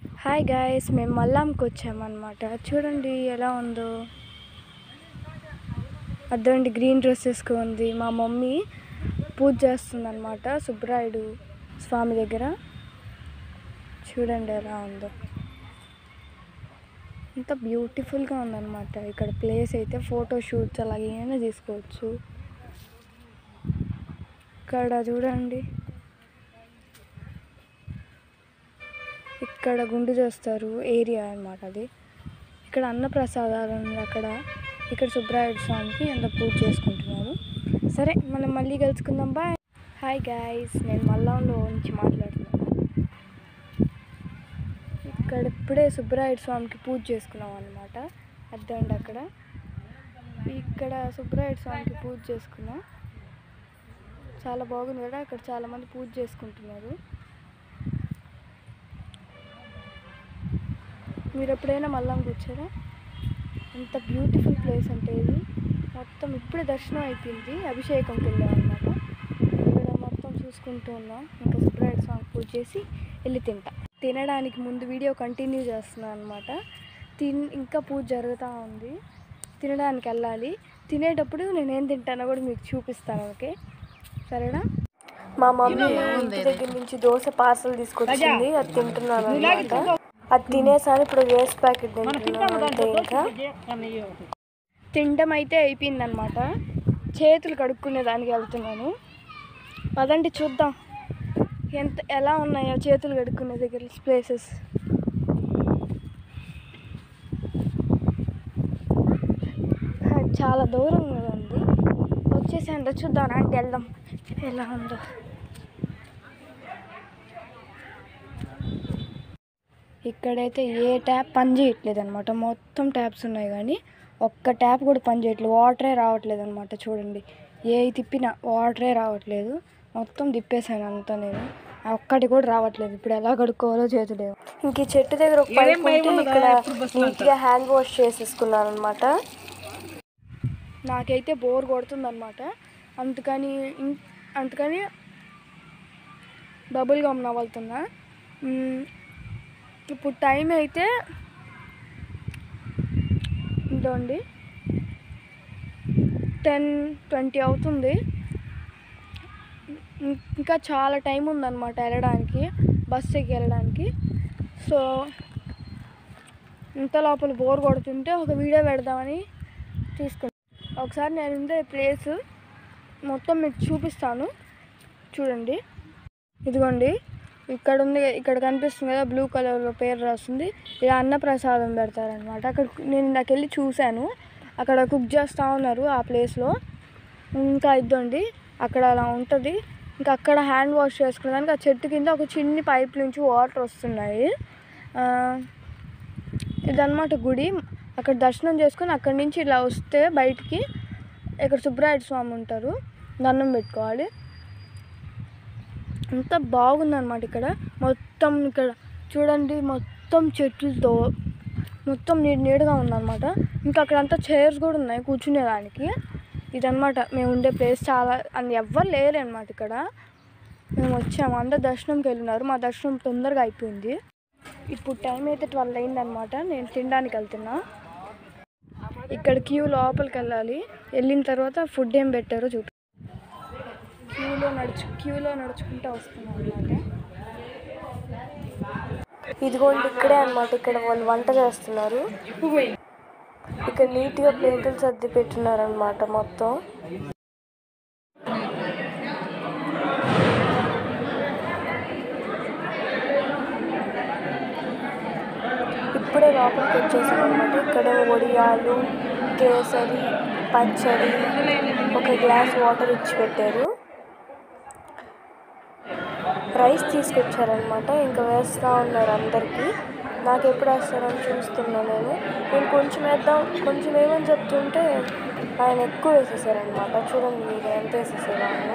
Hi guys, మేము మల్లాంకి వచ్చామన్నమాట. చూడండి ఎలా ఉందో. అర్థండి, గ్రీన్ డ్రెస్ వేసుకుంది. మా మమ్మీ పూజ చేస్తుందన్నమాట సుబ్బరాయుడు స్వామి దగ్గర. చూడండి ఎలా ఉందో, అంత బ్యూటిఫుల్గా ఉందన్నమాట. ఇక్కడ ప్లేస్ అయితే ఫోటో షూట్స్ అలాగే ఏమైనా తీసుకోవచ్చు. ఇక్కడ చూడండి, ఇక్కడ గుండు చేస్తారు ఏరియా అన్నమాట అది. ఇక్కడ అన్నప్రసాదాలు ఉన్నాయి అక్కడ. ఇక్కడ సుబ్బరాయుడు స్వామికి ఎంత పూజ చేసుకుంటున్నారు. సరే, మనం మళ్ళీ కలుసుకుందాం. బాయ్. హాయ్ గాయ్స్, నేను మల్లంలో నుంచి మాట్లాడుతున్నాను. ఇక్కడ ఇప్పుడే సుబ్బరాయుడు స్వామికి పూజ చేసుకున్నాం అన్నమాట. అర్థండి, అక్కడ ఇక్కడ సుబ్బరాయుడు స్వామికి పూజ చేసుకున్నాం. చాలా బాగుంది కదా. అక్కడ చాలామంది పూజ చేసుకుంటున్నారు. మీరు ఎప్పుడైనా మల్లంకి వచ్చారా? ఎంత బ్యూటిఫుల్ ప్లేస్ అంటే ఇది. మొత్తం ఇప్పుడే దర్శనం అయిపోయింది, అభిషేకంకి వెళ్ళాం అనమాట. ఇక్కడ మొత్తం చూసుకుంటూ ఉన్నాం. ఇంకా సుబ్బరాయుడు స్వామి పూజ చేసి వెళ్ళి తినడానికి ముందు వీడియో కంటిన్యూ చేస్తున్నాను అనమాట. ఇంకా పూజ జరుగుతూ ఉంది. తినడానికి వెళ్ళాలి. తినేటప్పుడు నేనేం తింటానో కూడా మీకు చూపిస్తాను. ఓకే, సరేనా? మా మమ్మీ ఇంటి దగ్గర నుంచి దోశ పార్సల్ తీసుకొచ్చింది, అది తింటున్నాను అనమాట. అది తినేసాను. ఇప్పుడు వేస్ట్ ప్యాకెట్ తింటున్నాను. అంటే ఇంకా తినడం అయితే అయిపోయిందనమాట. చేతులు కడుక్కునే దానికి వెళ్తున్నాను. పదండి చూద్దాం ఎలా ఉన్నాయో చేతులు కడుక్కునే దగ్గర ప్లేసెస్. చాలా దూరంగా ఉంది. వచ్చేసేంత చూద్దాం అంటే వెళ్దాం ఎలా ఉందో. ఇక్కడైతే ఏ ట్యాప్ పని చేయట్లేదు అనమాట. మొత్తం ట్యాప్స్ ఉన్నాయి కానీ ఒక్క ట్యాప్ కూడా పని చేయట్లేదు. వాటరే రావట్లేదు అనమాట. చూడండి, ఏ తిప్పినా వాటరే రావట్లేదు. మొత్తం తిప్పేసాను అంతా నేను, ఒక్కటి కూడా రావట్లేదు. ఇప్పుడు ఎలా కడుక్కోవాలో చేతులేవు. ఇంక ఈ చెట్టు దగ్గర ఒక పైప్ ఉంటే ఇక్కడ నీట్గా హ్యాండ్ వాష్ చేసేసుకున్నాను అనమాట. నాకైతే బోర్ కొడుతుంది అనమాట. అందుకని బబుల్ గమ్ నవ్వుతున్నా. ఇప్పుడు టైం అయితే ఇదండి 10:20 అవుతుంది. ఇంకా చాలా టైం ఉందన్నమాట వెళ్ళడానికి, బస్ ఎక్కి వెళ్ళడానికి. సో ఇంత లోపల బోర్ కొడుతుంటే ఒక వీడియో పెడదామని తీసుకున్నాను. ఒకసారి నేను ఉండే ప్లేస్ మొత్తం మీకు చూపిస్తాను. చూడండి, ఇదిగోండి ఇక్కడ కనిపిస్తుంది కదా, బ్లూ కలర్లో పేరు రాస్తుంది. ఇలా అన్నప్రసాదం పెడతారనమాట. అక్కడ నేను ఇందాక వెళ్ళి చూశాను. అక్కడ కుక్ చేస్తూ ఉన్నారు ఆ ప్లేస్లో. ఇంకా ఇద్దండి, అక్కడ అలా ఉంటుంది. ఇంకా అక్కడ హ్యాండ్ వాష్ చేసుకునేదానికి ఆ చెట్టు కింద ఒక చిన్ని పైప్ నుంచి వాటర్ వస్తున్నాయి. ఇదన్నమాట గుడి. అక్కడ దర్శనం చేసుకొని అక్కడి నుంచి ఇలా వస్తే బయటికి ఇక్కడ సుబ్బరాయుడు స్వామి ఉంటారు, దండం పెట్టుకోవాలి. అంత బాగుందన్నమాట. ఇక్కడ మొత్తం ఇక్కడ చూడండి, మొత్తం చెట్లతో మొత్తం నీట్గా ఉందన్నమాట. ఇంకా అక్కడంతా చైర్స్ కూడా ఉన్నాయి కూర్చునేదానికి. ఇదన్నమాట మేము ఉండే ప్లేస్. చాలా ఎవ్వరు లేరు అనమాట ఇక్కడ. మేము వచ్చాము, అందరు దర్శనంకి వెళ్ళినారు. మా దర్శనం తొందరగా అయిపోయింది. ఇప్పుడు టైం అయితే 12 అయిందనమాట. నేను తినడానికి వెళ్తున్నా. ఇక్కడ క్యూ లోపలికి వెళ్ళాలి. వెళ్ళిన తర్వాత ఫుడ్ ఏం పెట్టారో చూపి క్యూలో నడుచుకుంటూ వస్తున్నాం అనమాట. ఇదిగోండి, ఇక్కడే అనమాట. ఇక్కడ వాళ్ళు వంట చేస్తున్నారు. ఇక్కడ నీట్గా ప్లేట్లు సర్ది పెట్టున్నారనమాట మొత్తం. ఇప్పుడే లోపలికి వచ్చేసాం అనమాట. ఇక్కడ వడియాలు, కేసరి, పచ్చడి, ఒక గ్లాస్ వాటర్ ఇచ్చి పెట్టారు. రైస్ తీసుకొచ్చారనమాట. ఇంకా వేస్తూ ఉన్నారు అందరికీ. నాకు ఎప్పుడు వేస్తారని చూస్తున్నాను నేను కొంచెం ఏమని చెప్తుంటే ఆయన ఎక్కువ వేసేసారనమాట. చూడండి మీరు ఎంత వేసేసారు. ఆయన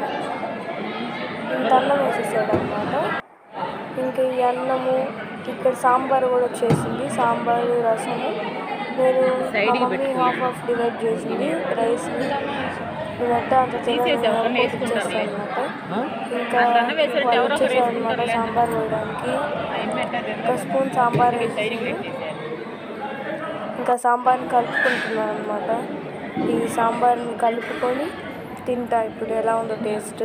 ఇంత అన్నం వేసేసాడనమాట. ఇంకా ఈ అన్నము, ఇక్కడ సాంబారు కూడా వచ్చేసింది. సాంబారు, రసము. నేను మా మమ్మీ హాఫ్ డివైడ్ చేసింది రైస్ని. నేనంటే అంత తినేస్తాను అనమాట. ఇంకా వాళ్ళు వచ్చేసారనమాట సాంబార్ వేయడానికి. ఒక స్పూన్ సాంబార్ వేసి ఇంకా సాంబార్ని కలుపుకుంటున్నాను అనమాట. ఈ సాంబార్ని కలుపుకొని తింటా ఇప్పుడు ఎలా ఉందో టేస్ట్.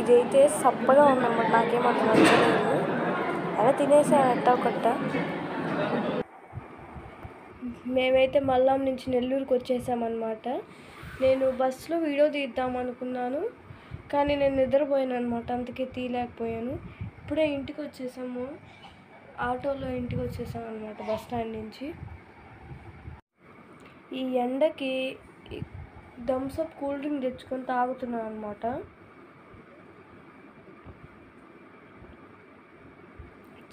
ఇదైతే సప్పగా ఉందన్నమాట, నాకేమంత నచ్చలేదు. అలా తినేసాను ఎట్టా కొట్ట. మేమైతే మల్లాం నుంచి నెల్లూరుకి వచ్చేసామన్నమాట. నేను బస్సులో వీడియో తీద్దాం అనుకున్నాను, కానీ నేను నిద్రపోయాను అనమాట, అందుకే తీయలేకపోయాను. ఇప్పుడే ఇంటికి వచ్చేసాము, ఆటోలో ఇంటికి వచ్చేసాము అనమాట బస్ స్టాండ్ నుంచి. ఈ ఎండకి థమ్స్అప్ కూల్ డ్రింక్ తెచ్చుకొని తాగుతున్నాను అనమాట.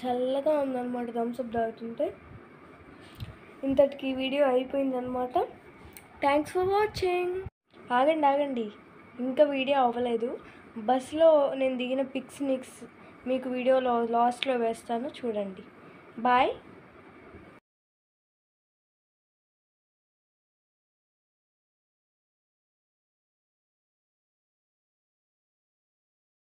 చల్లగా ఉందన్నమాట థమ్స్అప్ తాగుతుంటే. ఇంతటికి వీడియో అయిపోయిందనమాట. Thanks for watching. ఆగండి, ఇంకా వీడియో అవ్వలేదు. బస్సులో నేను దిగిన పిక్స్ మీకు వీడియోలో లాస్ట్లో వేస్తాను, చూడండి. బాయ్.